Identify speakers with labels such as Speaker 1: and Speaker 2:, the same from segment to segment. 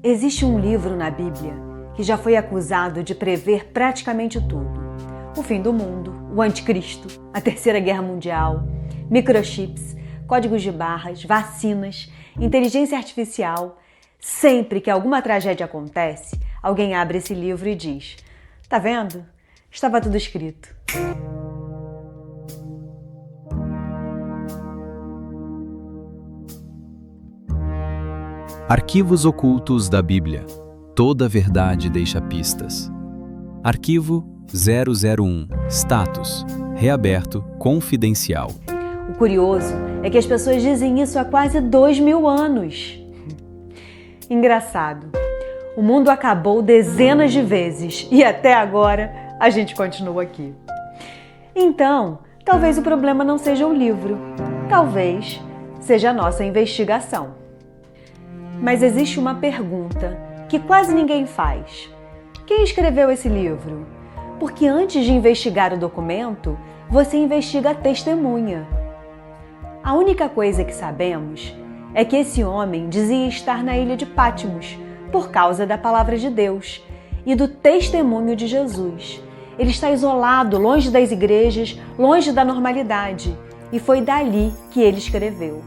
Speaker 1: Existe um livro na Bíblia que já foi acusado de prever praticamente tudo. O fim do mundo, o anticristo, a Terceira Guerra Mundial, microchips, códigos de barras, vacinas, inteligência artificial. Sempre que alguma tragédia acontece, alguém abre esse livro e diz: "Tá vendo? Estava tudo escrito."
Speaker 2: Arquivos ocultos da Bíblia. Toda a verdade deixa pistas. Arquivo 001. Status: reaberto, confidencial.
Speaker 1: O curioso é que as pessoas dizem isso há quase 2000 anos. Engraçado. O mundo acabou dezenas de vezes e até agora a gente continua aqui. Então, talvez o problema não seja o livro. Talvez seja a nossa investigação. Mas existe uma pergunta que quase ninguém faz. Quem escreveu esse livro? Porque antes de investigar o documento, você investiga a testemunha. A única coisa que sabemos é que esse homem dizia estar na ilha de Patmos por causa da palavra de Deus e do testemunho de Jesus. Ele está isolado, longe das igrejas, longe da normalidade, e foi dali que ele escreveu.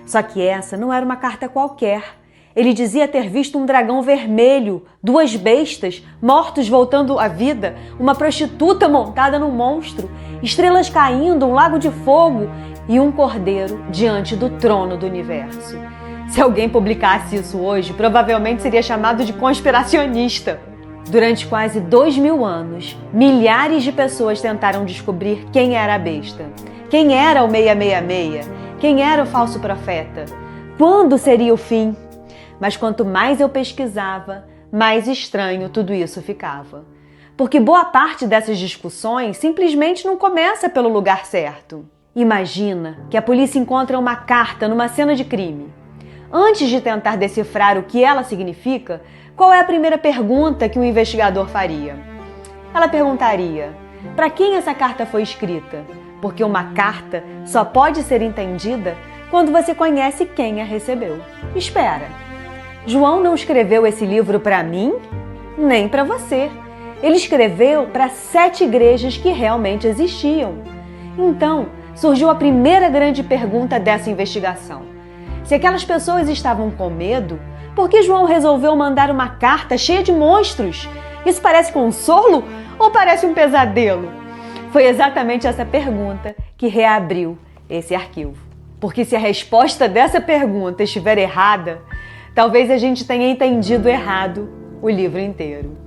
Speaker 1: Só que essa não era uma carta qualquer. Ele dizia ter visto um dragão vermelho, 2 bestas, mortos voltando à vida, uma prostituta montada num monstro, estrelas caindo, um lago de fogo e um cordeiro diante do trono do universo. Se alguém publicasse isso hoje, provavelmente seria chamado de conspiracionista. Durante quase 2000 anos, milhares de pessoas tentaram descobrir quem era a besta, quem era o 666, quem era o falso profeta, quando seria o fim. Mas quanto mais eu pesquisava, mais estranho tudo isso ficava. Porque boa parte dessas discussões simplesmente não começa pelo lugar certo. Imagina que a polícia encontra uma carta numa cena de crime. Antes de tentar decifrar o que ela significa, qual é a primeira pergunta que o investigador faria? Ela perguntaria: para quem essa carta foi escrita? Porque uma carta só pode ser entendida quando você conhece quem a recebeu. Espera. João não escreveu esse livro para mim, nem para você. Ele escreveu para 7 igrejas que realmente existiam. Então, surgiu a primeira grande pergunta dessa investigação. Se aquelas pessoas estavam com medo, por que João resolveu mandar uma carta cheia de monstros? Isso parece consolo ou parece um pesadelo? Foi exatamente essa pergunta que reabriu esse arquivo. Porque se a resposta dessa pergunta estiver errada, talvez a gente tenha entendido errado o livro inteiro.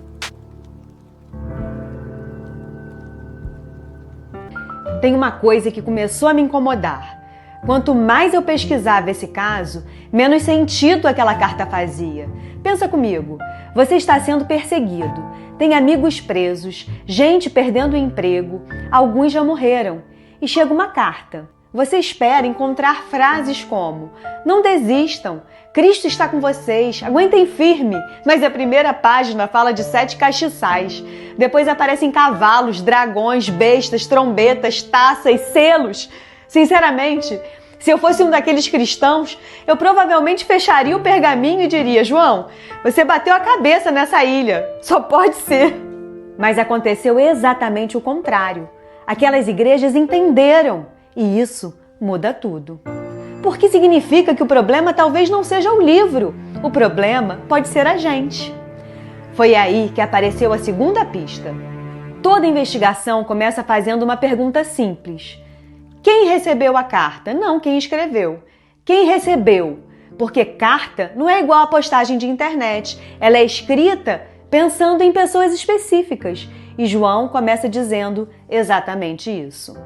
Speaker 1: Tem uma coisa que começou a me incomodar. Quanto mais eu pesquisava esse caso, menos sentido aquela carta fazia. Pensa comigo, você está sendo perseguido, tem amigos presos, gente perdendo o emprego, alguns já morreram. E chega uma carta. Você espera encontrar frases como: "Não desistam, Cristo está com vocês, aguentem firme", mas a primeira página fala de 7 castiçais. Depois aparecem cavalos, dragões, bestas, trombetas, taças, selos. Sinceramente, se eu fosse um daqueles cristãos, eu provavelmente fecharia o pergaminho e diria: "João, você bateu a cabeça nessa ilha, só pode ser." Mas aconteceu exatamente o contrário. Aquelas igrejas entenderam. E isso muda tudo. Porque significa que o problema talvez não seja o livro. O problema pode ser a gente. Foi aí que apareceu a segunda pista. Toda investigação começa fazendo uma pergunta simples. Quem recebeu a carta? Não quem escreveu. Quem recebeu? Porque carta não é igual a postagem de internet. Ela é escrita pensando em pessoas específicas. E João começa dizendo exatamente isso.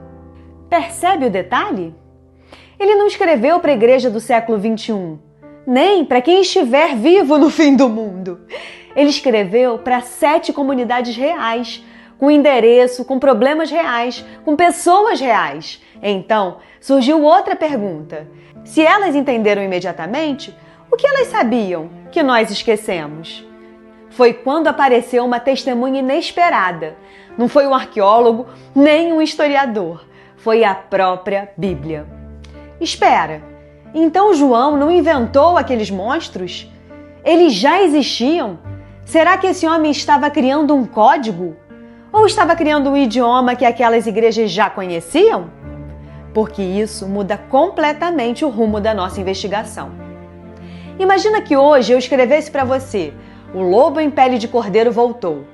Speaker 1: Percebe o detalhe? Ele não escreveu para a igreja do século 21, nem para quem estiver vivo no fim do mundo. Ele escreveu para 7 comunidades reais, com endereço, com problemas reais, com pessoas reais. Então, surgiu outra pergunta. Se elas entenderam imediatamente, o que elas sabiam que nós esquecemos? Foi quando apareceu uma testemunha inesperada. Não foi um arqueólogo, nem um historiador. Foi a própria Bíblia. Espera, então João não inventou aqueles monstros? Eles já existiam? Será que esse homem estava criando um código? Ou estava criando um idioma que aquelas igrejas já conheciam? Porque isso muda completamente o rumo da nossa investigação. Imagina que hoje eu escrevesse para você: o lobo em pele de cordeiro voltou.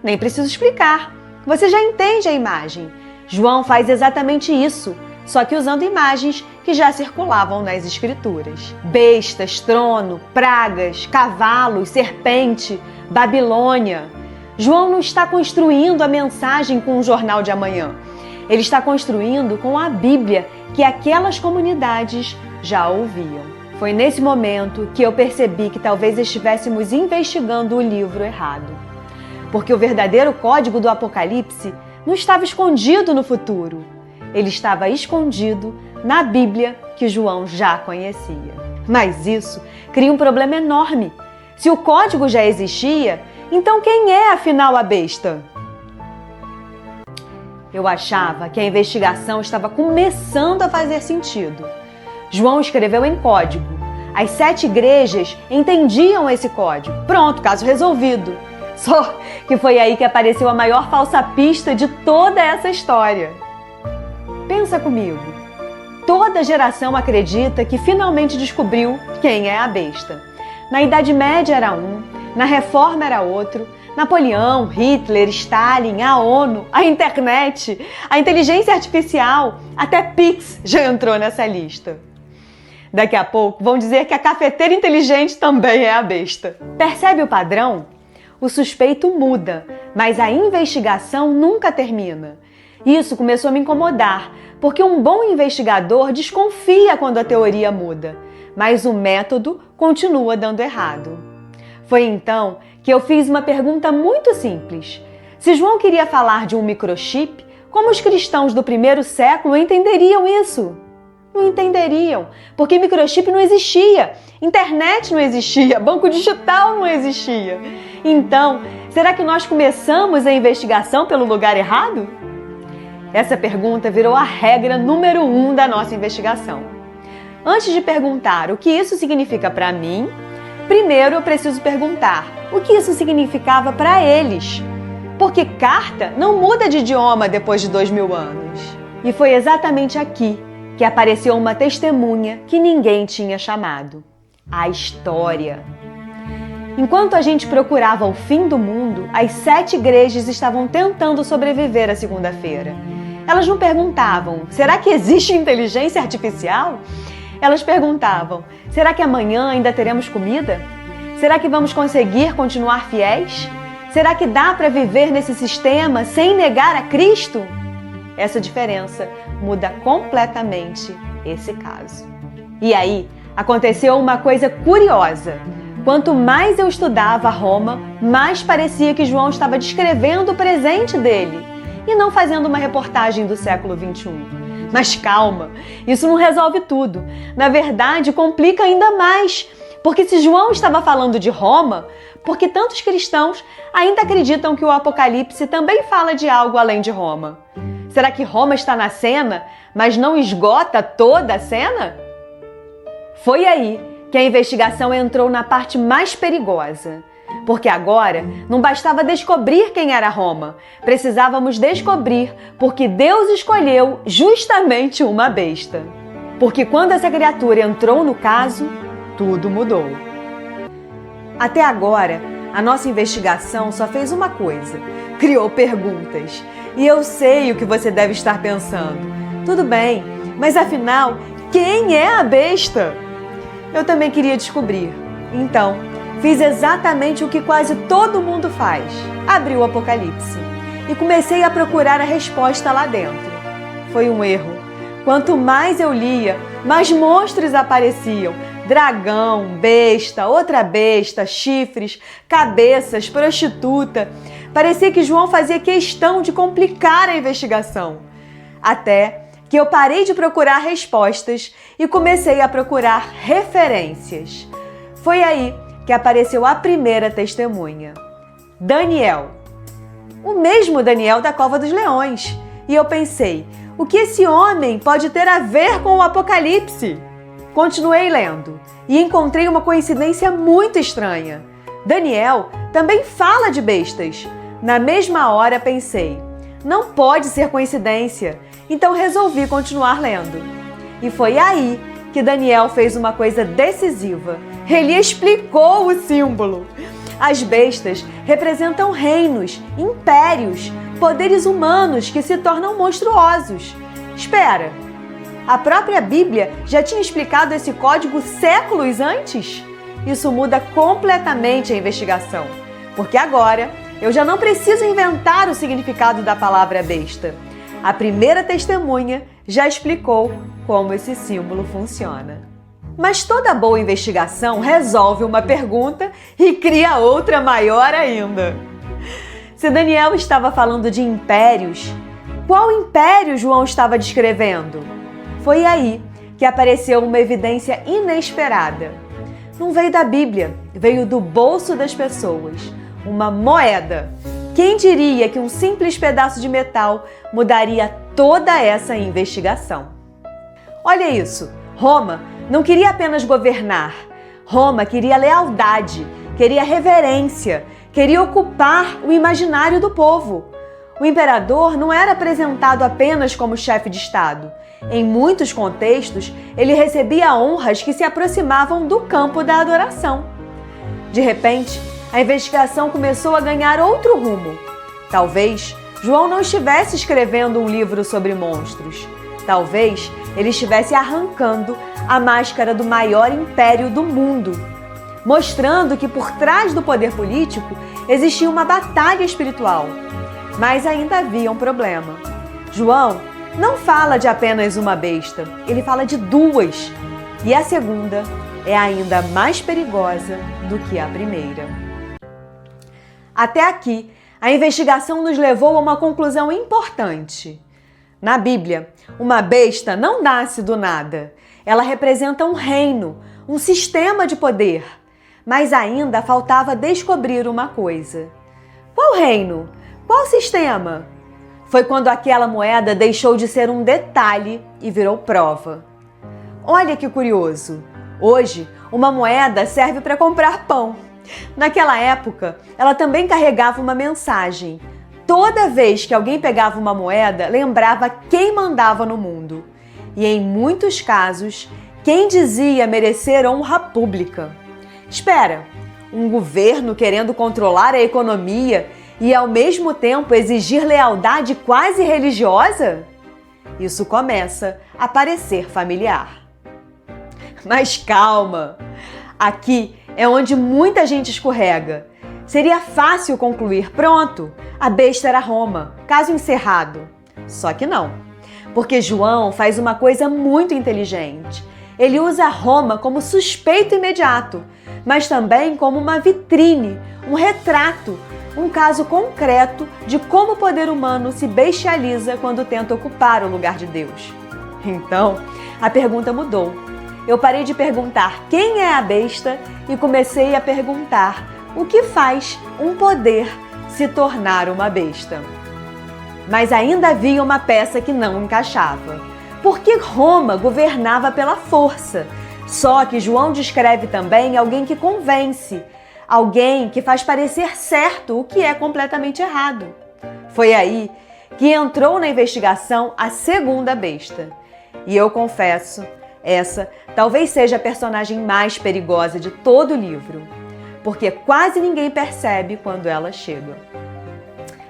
Speaker 1: Nem preciso explicar, você já entende a imagem. João faz exatamente isso, só que usando imagens que já circulavam nas escrituras. Bestas, trono, pragas, cavalos, serpente, Babilônia. João não está construindo a mensagem com um jornal de amanhã. Ele está construindo com a Bíblia que aquelas comunidades já ouviam. Foi nesse momento que eu percebi que talvez estivéssemos investigando o livro errado. Porque o verdadeiro código do Apocalipse não estava escondido no futuro. Ele estava escondido na Bíblia que João já conhecia. Mas isso cria um problema enorme. Se o código já existia, então quem é afinal a besta? Eu achava que a investigação estava começando a fazer sentido. João escreveu em código. As 7 igrejas entendiam esse código. Pronto, caso resolvido. Só que foi aí que apareceu a maior falsa pista de toda essa história. Pensa comigo. Toda geração acredita que finalmente descobriu quem é a besta. Na Idade Média era um, na Reforma era outro, Napoleão, Hitler, Stalin, a ONU, a internet, a inteligência artificial, até Pix já entrou nessa lista. Daqui a pouco vão dizer que a cafeteira inteligente também é a besta. Percebe o padrão? O suspeito muda, mas a investigação nunca termina. Isso começou a me incomodar, porque um bom investigador desconfia quando a teoria muda, mas o método continua dando errado. Foi então que eu fiz uma pergunta muito simples. Se João queria falar de um microchip, como os cristãos do primeiro século entenderiam isso? Não entenderiam, porque microchip não existia, internet não existia, banco digital não existia. Então, será que nós começamos a investigação pelo lugar errado? Essa pergunta virou a regra número 1 da nossa investigação. Antes de perguntar o que isso significa para mim, primeiro eu preciso perguntar o que isso significava para eles. Porque carta não muda de idioma depois de 2000 anos. E foi exatamente aqui que apareceu uma testemunha que ninguém tinha chamado: a história. Enquanto a gente procurava o fim do mundo, as 7 igrejas estavam tentando sobreviver à segunda-feira. Elas não perguntavam: será que existe inteligência artificial? Elas perguntavam: será que amanhã ainda teremos comida? Será que vamos conseguir continuar fiéis? Será que dá para viver nesse sistema sem negar a Cristo? Essa diferença muda completamente esse caso. E aí, aconteceu uma coisa curiosa. Quanto mais eu estudava Roma, mais parecia que João estava descrevendo o presente dele e não fazendo uma reportagem do século 21. Mas calma, isso não resolve tudo. Na verdade, complica ainda mais. Porque se João estava falando de Roma, por que tantos cristãos ainda acreditam que o Apocalipse também fala de algo além de Roma? Será que Roma está na cena, mas não esgota toda a cena? Foi aí que a investigação entrou na parte mais perigosa. Porque agora não bastava descobrir quem era Roma, precisávamos descobrir porque Deus escolheu justamente uma besta. Porque quando essa criatura entrou no caso, tudo mudou. Até agora, a nossa investigação só fez uma coisa: criou perguntas. E eu sei o que você deve estar pensando. Tudo bem, mas afinal, quem é a besta? Eu também queria descobrir. Então, fiz exatamente o que quase todo mundo faz. Abri o Apocalipse e comecei a procurar a resposta lá dentro. Foi um erro. Quanto mais eu lia, mais monstros apareciam. Dragão, besta, outra besta, chifres, cabeças, prostituta. Parecia que João fazia questão de complicar a investigação. Até que eu parei de procurar respostas e comecei a procurar referências. Foi aí que apareceu a primeira testemunha: Daniel. O mesmo Daniel da Cova dos Leões. E eu pensei, o que esse homem pode ter a ver com o Apocalipse? Continuei lendo e encontrei uma coincidência muito estranha. Daniel também fala de bestas. Na mesma hora pensei, não pode ser coincidência, então resolvi continuar lendo. E foi aí que Daniel fez uma coisa decisiva. Ele explicou o símbolo. As bestas representam reinos, impérios, poderes humanos que se tornam monstruosos. Espera, a própria Bíblia já tinha explicado esse código séculos antes? Isso muda completamente a investigação, porque agora eu já não preciso inventar o significado da palavra besta. A primeira testemunha já explicou como esse símbolo funciona. Mas toda boa investigação resolve uma pergunta e cria outra maior ainda. Se Daniel estava falando de impérios, qual império João estava descrevendo? Foi aí que apareceu uma evidência inesperada. Não veio da Bíblia, veio do bolso das pessoas. Uma moeda. Quem diria que um simples pedaço de metal mudaria toda essa investigação? Olha isso, Roma não queria apenas governar. Roma queria lealdade, queria reverência, queria ocupar o imaginário do povo. O imperador não era apresentado apenas como chefe de Estado. Em muitos contextos, ele recebia honras que se aproximavam do campo da adoração. De repente, a investigação começou a ganhar outro rumo. Talvez João não estivesse escrevendo um livro sobre monstros. Talvez ele estivesse arrancando a máscara do maior império do mundo, mostrando que por trás do poder político existia uma batalha espiritual. Mas ainda havia um problema. João não fala de apenas uma besta, ele fala de duas. E a segunda é ainda mais perigosa do que a primeira. Até aqui, a investigação nos levou a uma conclusão importante. Na Bíblia, uma besta não nasce do nada. Ela representa um reino, um sistema de poder. Mas ainda faltava descobrir uma coisa. Qual reino? Qual sistema? Foi quando aquela moeda deixou de ser um detalhe e virou prova. Olha que curioso! Hoje, uma moeda serve para comprar pão. Naquela época, ela também carregava uma mensagem. Toda vez que alguém pegava uma moeda, lembrava quem mandava no mundo. E em muitos casos, quem dizia merecer honra pública. Espera, um governo querendo controlar a economia e ao mesmo tempo exigir lealdade quase religiosa? Isso começa a parecer familiar. Mas calma! Aqui é onde muita gente escorrega. Seria fácil concluir, pronto, a besta era Roma, caso encerrado. Só que não, porque João faz uma coisa muito inteligente. Ele usa Roma como suspeito imediato, mas também como uma vitrine, um retrato, um caso concreto de como o poder humano se bestializa quando tenta ocupar o lugar de Deus. Então, a pergunta mudou. Eu parei de perguntar quem é a besta e comecei a perguntar o que faz um poder se tornar uma besta. Mas ainda havia uma peça que não encaixava. Porque Roma governava pela força. Só que João descreve também alguém que convence, alguém que faz parecer certo o que é completamente errado. Foi aí que entrou na investigação a segunda besta. E eu confesso, essa talvez seja a personagem mais perigosa de todo o livro, porque quase ninguém percebe quando ela chega.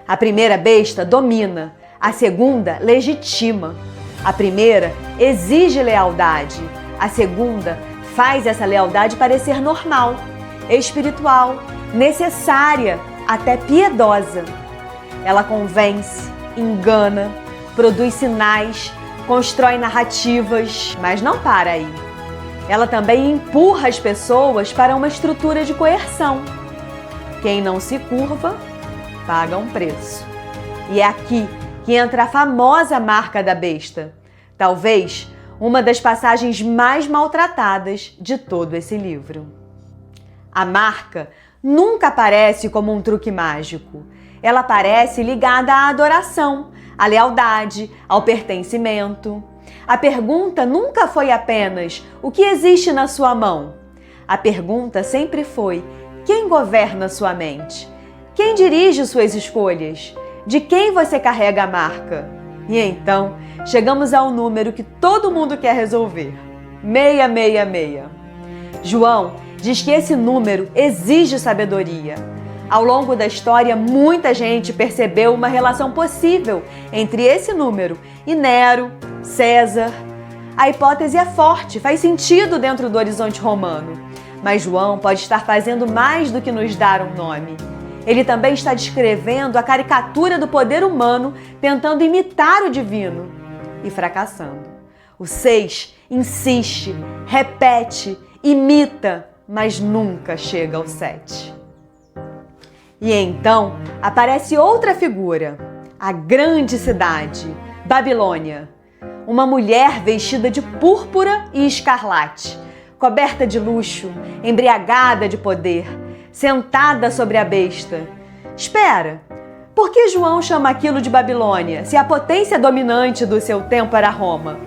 Speaker 1: A primeira besta domina, a segunda legitima. A primeira exige lealdade, a segunda faz essa lealdade parecer normal, espiritual, necessária, até piedosa. Ela convence, engana, produz sinais, constrói narrativas, mas não para aí. Ela também empurra as pessoas para uma estrutura de coerção. Quem não se curva, paga um preço. E é aqui que entra a famosa marca da besta, talvez uma das passagens mais maltratadas de todo esse livro. A marca nunca aparece como um truque mágico. Ela aparece ligada à adoração, à lealdade, ao pertencimento. A pergunta nunca foi apenas o que existe na sua mão. A pergunta sempre foi: quem governa sua mente? Quem dirige suas escolhas? De quem você carrega a marca? E então, chegamos ao número que todo mundo quer resolver: 666. João diz que esse número exige sabedoria. Ao longo da história, muita gente percebeu uma relação possível entre esse número e Nero, César. A hipótese é forte, faz sentido dentro do horizonte romano. Mas João pode estar fazendo mais do que nos dar um nome. Ele também está descrevendo a caricatura do poder humano tentando imitar o divino e fracassando. O 6 insiste, repete, imita, mas nunca chega ao 7. E então aparece outra figura, a grande cidade, Babilônia. Uma mulher vestida de púrpura e escarlate, coberta de luxo, embriagada de poder, sentada sobre a besta. Espera, por que João chama aquilo de Babilônia, se a potência dominante do seu tempo era Roma?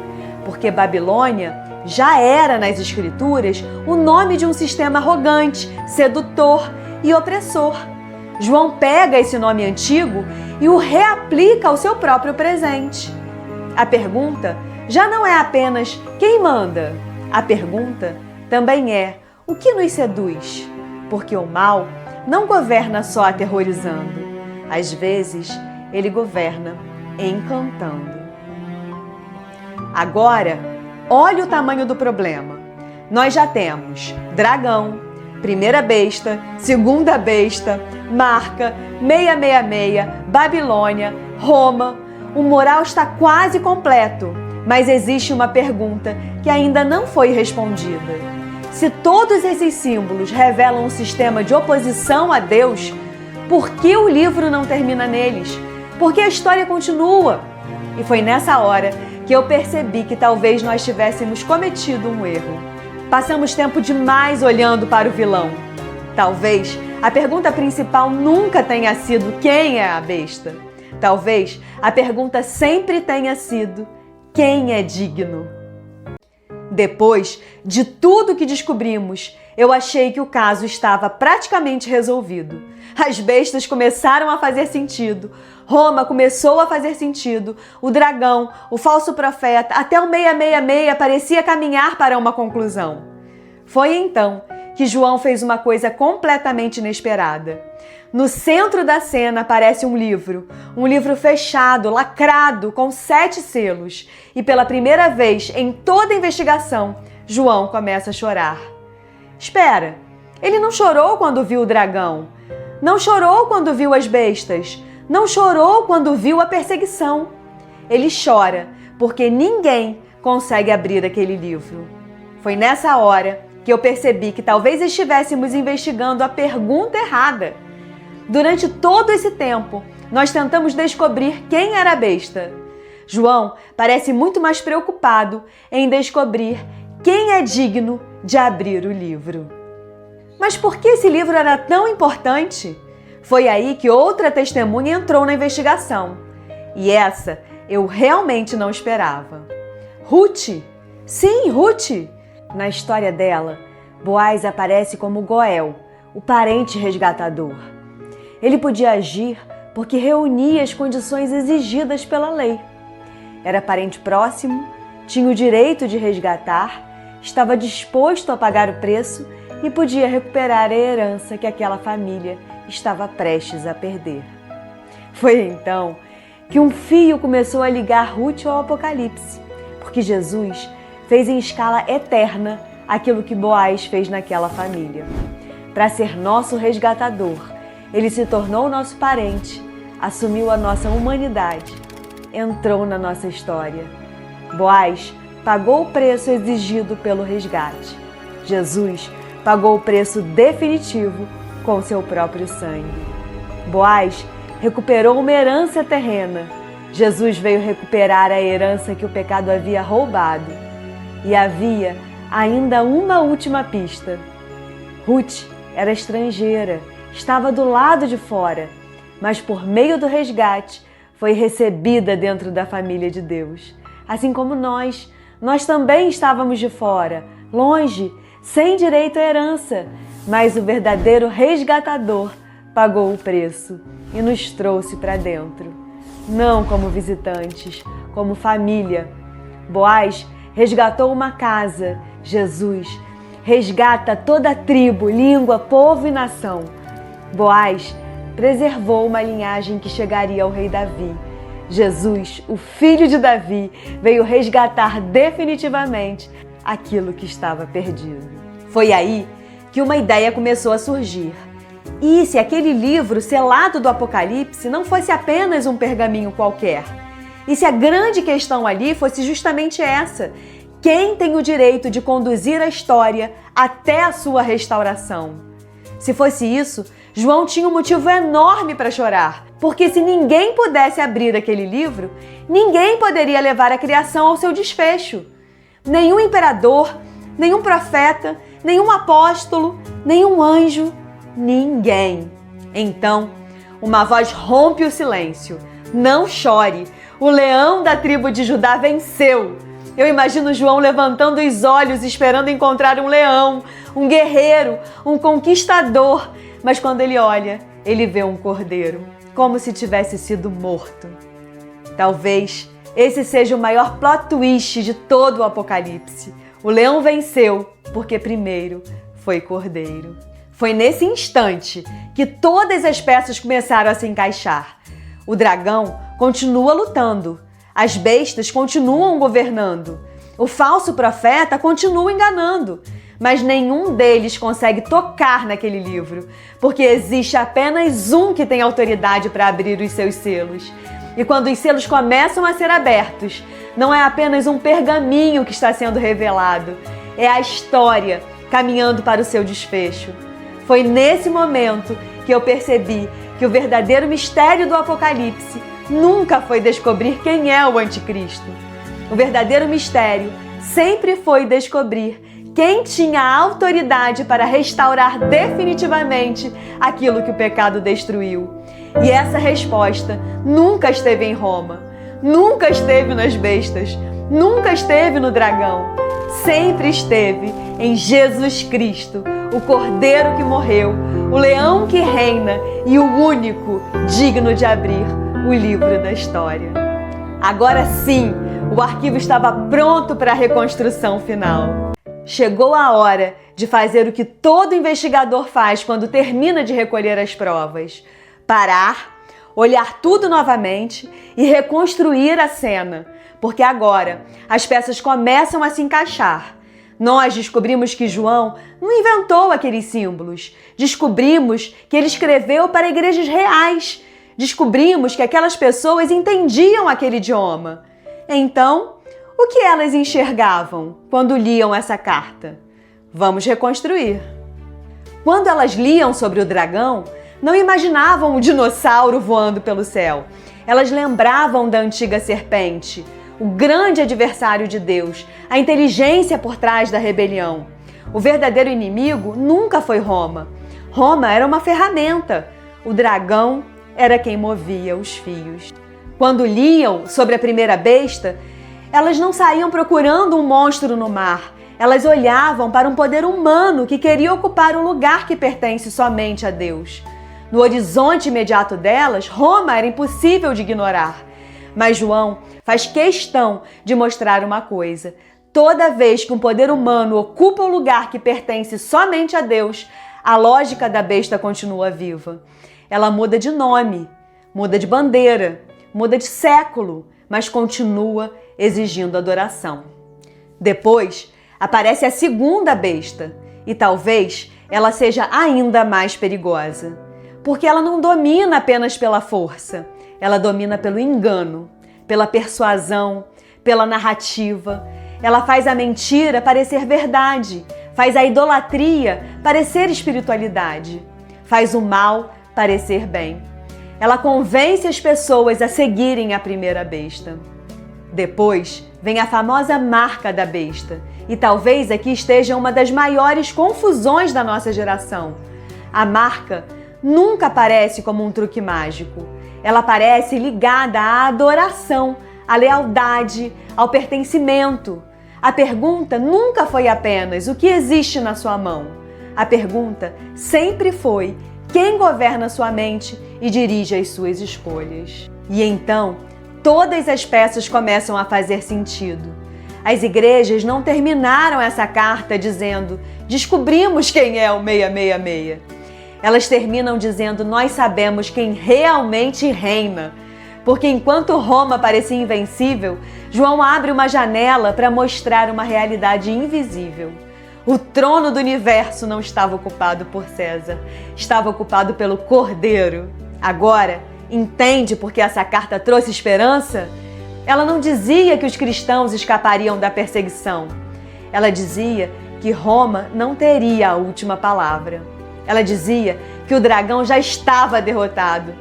Speaker 1: Porque Babilônia já era, nas Escrituras, o nome de um sistema arrogante, sedutor e opressor. João pega esse nome antigo e o reaplica ao seu próprio presente. A pergunta já não é apenas quem manda. A pergunta também é o que nos seduz. Porque o mal não governa só aterrorizando. Às vezes, ele governa encantando. Agora, olhe o tamanho do problema. Nós já temos dragão, primeira besta, segunda besta, marca, 666, Babilônia, Roma. O mural está quase completo, mas existe uma pergunta que ainda não foi respondida. Se todos esses símbolos revelam um sistema de oposição a Deus, por que o livro não termina neles? Por que a história continua? E foi nessa hora que eu percebi que talvez nós tivéssemos cometido um erro. Passamos tempo demais olhando para o vilão. Talvez a pergunta principal nunca tenha sido quem é a besta. Talvez a pergunta sempre tenha sido quem é digno. Depois de tudo que descobrimos, eu achei que o caso estava praticamente resolvido. As bestas começaram a fazer sentido, Roma começou a fazer sentido, o dragão, o falso profeta, até o 666 parecia caminhar para uma conclusão. Foi então que João fez uma coisa completamente inesperada. No centro da cena aparece um livro fechado, lacrado, com 7 selos. E pela primeira vez em toda a investigação, João começa a chorar. Espera, ele não chorou quando viu o dragão, não chorou quando viu as bestas, não chorou quando viu a perseguição. Ele chora porque ninguém consegue abrir aquele livro. Foi nessa hora que eu percebi que talvez estivéssemos investigando a pergunta errada. Durante todo esse tempo, nós tentamos descobrir quem era a besta. João parece muito mais preocupado em descobrir quem é digno de abrir o livro. Mas por que esse livro era tão importante? Foi aí que outra testemunha entrou na investigação. E essa eu realmente não esperava. Ruth! Sim, Ruth! Na história dela, Boaz aparece como Goel, o parente resgatador. Ele podia agir porque reunia as condições exigidas pela lei. Era parente próximo, tinha o direito de resgatar, estava disposto a pagar o preço e podia recuperar a herança que aquela família estava prestes a perder. Foi então que um fio começou a ligar Ruth ao Apocalipse, porque Jesus fez em escala eterna aquilo que Boaz fez naquela família. Para ser nosso resgatador, ele se tornou nosso parente, assumiu a nossa humanidade, entrou na nossa história. Boaz pagou o preço exigido pelo resgate. Jesus pagou o preço definitivo com seu próprio sangue. Boaz recuperou uma herança terrena. Jesus veio recuperar a herança que o pecado havia roubado. E havia ainda uma última pista. Ruth era estrangeira, estava do lado de fora, mas por meio do resgate foi recebida dentro da família de Deus. Assim como nós Nós também estávamos de fora, longe, sem direito à herança, mas o verdadeiro resgatador pagou o preço e nos trouxe para dentro. Não como visitantes, como família. Boaz resgatou uma casa. Jesus resgata toda a tribo, língua, povo e nação. Boaz preservou uma linhagem que chegaria ao rei Davi. Jesus, o filho de Davi, veio resgatar definitivamente aquilo que estava perdido. Foi aí que uma ideia começou a surgir. E se aquele livro selado do Apocalipse não fosse apenas um pergaminho qualquer? E se a grande questão ali fosse justamente essa? Quem tem o direito de conduzir a história até a sua restauração? Se fosse isso, João tinha um motivo enorme para chorar, porque se ninguém pudesse abrir aquele livro, ninguém poderia levar a criação ao seu desfecho. Nenhum imperador, nenhum profeta, nenhum apóstolo, nenhum anjo, ninguém. Então, uma voz rompe o silêncio. Não chore, o leão da tribo de Judá venceu. Eu imagino João levantando os olhos esperando encontrar um leão, um guerreiro, um conquistador. Mas quando ele olha, ele vê um cordeiro, como se tivesse sido morto. Talvez esse seja o maior plot twist de todo o Apocalipse. O leão venceu porque primeiro foi cordeiro. Foi nesse instante que todas as peças começaram a se encaixar. O dragão continua lutando. As bestas continuam governando. O falso profeta continua enganando. Mas nenhum deles consegue tocar naquele livro, porque existe apenas um que tem autoridade para abrir os seus selos. E quando os selos começam a ser abertos, não é apenas um pergaminho que está sendo revelado, é a história caminhando para o seu desfecho. Foi nesse momento que eu percebi que o verdadeiro mistério do Apocalipse nunca foi descobrir quem é o Anticristo. O verdadeiro mistério sempre foi descobrir quem tinha a autoridade para restaurar definitivamente aquilo que o pecado destruiu. E essa resposta nunca esteve em Roma, nunca esteve nas bestas, nunca esteve no dragão. Sempre esteve em Jesus Cristo, o Cordeiro que morreu, o leão que reina e o único digno de abrir o livro da história. Agora sim, o arquivo estava pronto para a reconstrução final. Chegou a hora de fazer o que todo investigador faz quando termina de recolher as provas: parar, olhar tudo novamente e reconstruir a cena, porque agora as peças começam a se encaixar. Nós descobrimos que João não inventou aqueles símbolos. Descobrimos que ele escreveu para igrejas reais. Descobrimos que aquelas pessoas entendiam aquele idioma. Então, o que elas enxergavam quando liam essa carta? Vamos reconstruir. Quando elas liam sobre o dragão, não imaginavam um dinossauro voando pelo céu. Elas lembravam da antiga serpente, o grande adversário de Deus, a inteligência por trás da rebelião. O verdadeiro inimigo nunca foi Roma. Roma era uma ferramenta. O dragão era quem movia os fios. Quando liam sobre a primeira besta, elas não saíam procurando um monstro no mar. Elas olhavam para um poder humano que queria ocupar um lugar que pertence somente a Deus. No horizonte imediato delas, Roma era impossível de ignorar. Mas João faz questão de mostrar uma coisa: toda vez que um poder humano ocupa um lugar que pertence somente a Deus, a lógica da besta continua viva. Ela muda de nome, muda de bandeira, muda de século, mas continua exigindo adoração. Depois aparece a segunda besta, e talvez ela seja ainda mais perigosa, porque ela não domina apenas pela força. Ela domina pelo engano, pela persuasão, pela narrativa. Ela faz a mentira parecer verdade, faz a idolatria parecer espiritualidade, faz o mal parecer bem. Ela convence as pessoas a seguirem a primeira besta. Depois vem a famosa marca da besta, e talvez aqui esteja uma das maiores confusões da nossa geração. A marca nunca aparece como um truque mágico. Ela parece ligada à adoração, à lealdade, ao pertencimento. A pergunta nunca foi apenas o que existe na sua mão. A pergunta sempre foi quem governa sua mente e dirige as suas escolhas. E então, todas as peças começam a fazer sentido. As igrejas não terminaram essa carta dizendo descobrimos quem é o 666. Elas terminam dizendo nós sabemos quem realmente reina. Porque enquanto Roma parecia invencível, João abre uma janela para mostrar uma realidade invisível. O trono do universo não estava ocupado por César, estava ocupado pelo Cordeiro. Agora, entende por que essa carta trouxe esperança? Ela não dizia que os cristãos escapariam da perseguição. Ela dizia que Roma não teria a última palavra. Ela dizia que o dragão já estava derrotado,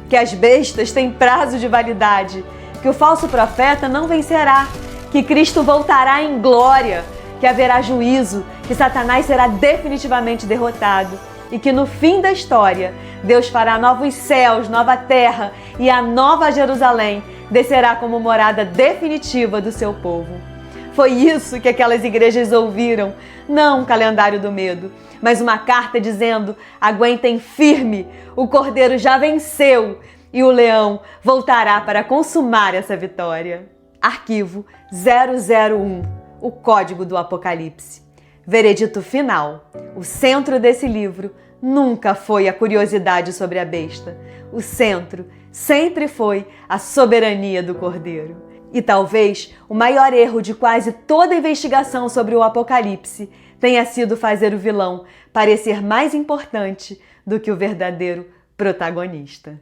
Speaker 1: que as bestas têm prazo de validade, que o falso profeta não vencerá, que Cristo voltará em glória, que haverá juízo, que Satanás será definitivamente derrotado e que no fim da história Deus fará novos céus, nova terra e a nova Jerusalém descerá como morada definitiva do seu povo. Foi isso que aquelas igrejas ouviram, não um calendário do medo, mas uma carta dizendo: aguentem firme, o Cordeiro já venceu e o leão voltará para consumar essa vitória. Arquivo 001, o Código do Apocalipse. Veredito final: o centro desse livro nunca foi a curiosidade sobre a besta. O centro sempre foi a soberania do Cordeiro. E talvez o maior erro de quase toda a investigação sobre o Apocalipse tenha sido fazer o vilão parecer mais importante do que o verdadeiro protagonista.